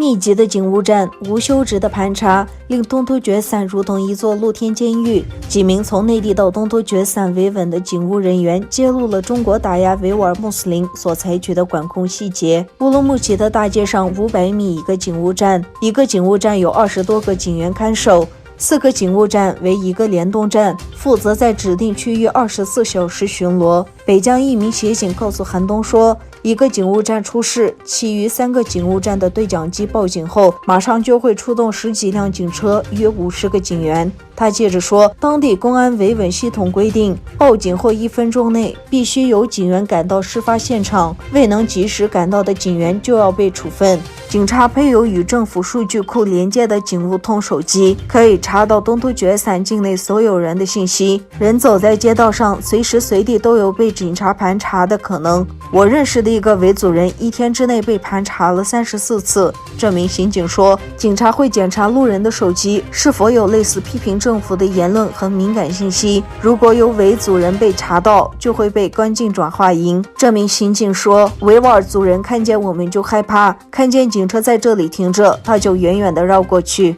密集的警务站、无休止的盘查，令东突厥散如同一座露天监狱。几名从内地到东突厥散维稳的警务人员揭露了中国打压维吾尔穆斯林所采取的管控细节。乌鲁木齐的大街上500米一个警务站，一个警务站有20多个警员看守。4个警务站为一个联动站，负责在指定区域24小时巡逻。北疆一名协警告诉韩东说，一个警务站出事，其余3个警务站的对讲机报警后，马上就会出动10几辆警车，约50个警员。他接着说，当地公安维稳系统规定，报警后1分钟内必须有警员赶到事发现场，未能及时赶到的警员就要被处分。警察配有与政府数据库连接的警务通手机，可以查到东突厥散境内所有人的信息。人走在街道上，随时随地都有被警察盘查的可能。我认识的一个维族人1天之内被盘查了34次。这名刑警说，警察会检查路人的手机是否有类似批评政府的言论和敏感信息，如果有维族人被查到，就会被关进转化营。这名刑警说，维吾尔族人看见我们就害怕，看见警车在这里停着，他就远远地绕过去。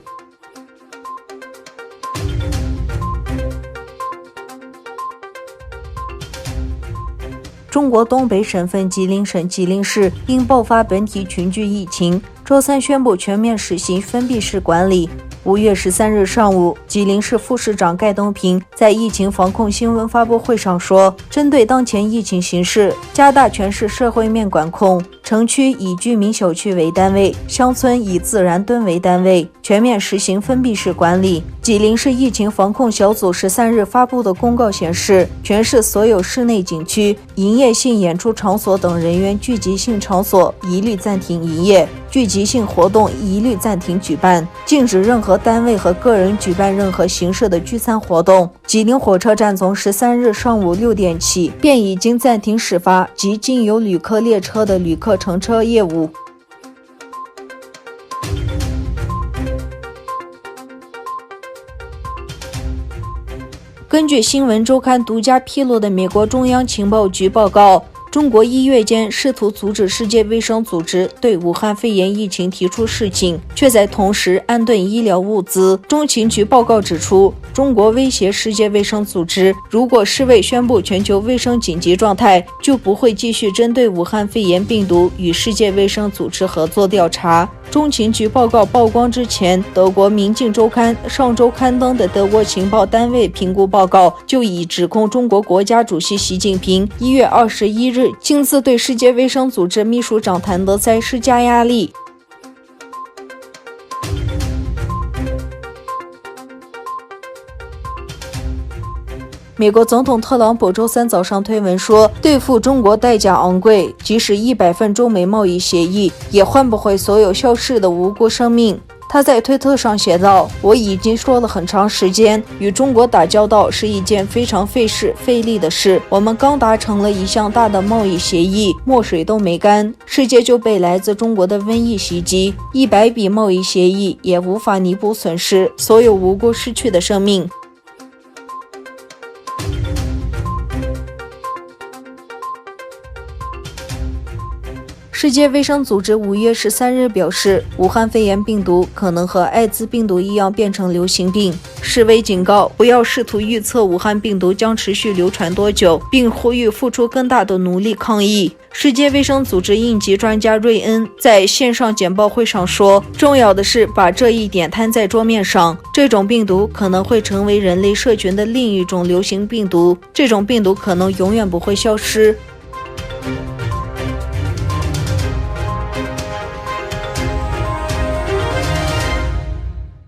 中国东北省份吉林省吉林市因爆发本体群聚疫情，周三宣布全面实行封闭式管理。5月13日上午，吉林市副市长盖东平在疫情防控新闻发布会上说，针对当前疫情形势，加大全市社会面管控，城区以居民小区为单位，乡村以自然墩为单位，全面实行封闭式管理。吉林市疫情防控小组13日发布的公告显示，全市所有室内景区、营业性演出场所等人员聚集性场所一律暂停营业，聚集性活动一律暂停举办，禁止任何单位和个人举办任何形式的聚餐活动。吉林火车站从13日上午6点起便已经暂停始发及经由旅客列车的旅客乘车业务。根据新闻周刊独家披露的美国中央情报局报告，中国1月间试图阻止世界卫生组织对武汉肺炎疫情提出示警，却在同时安顿医疗物资。中情局报告指出，中国威胁世界卫生组织，如果世卫宣布全球卫生紧急状态，就不会继续针对武汉肺炎病毒与世界卫生组织合作调查。中情局报告曝光之前，德国《明镜周刊》上周刊登的德国情报单位评估报告就已指控中国国家主席习近平1月21日亲自对世界卫生组织秘书长谭德塞施加压力。美国总统特朗普周三早上推文说，对付中国代价昂贵，即使100份中美贸易协议也换不回所有消逝的无辜生命。他在推特上写道，我已经说了很长时间，与中国打交道是一件非常费事费力的事。我们刚达成了一项大的贸易协议，墨水都没干，世界就被来自中国的瘟疫袭击，100笔贸易协议也无法弥补损失，所有无辜失去的生命。世界卫生组织5月13日表示，武汉肺炎病毒可能和艾滋病毒一样变成流行病。世卫警告，不要试图预测武汉病毒将持续流传多久，并呼吁付出更大的努力抗疫。世界卫生组织应急专家瑞恩在线上简报会上说，重要的是把这一点摊在桌面上，这种病毒可能会成为人类社群的另一种流行病毒，这种病毒可能永远不会消失。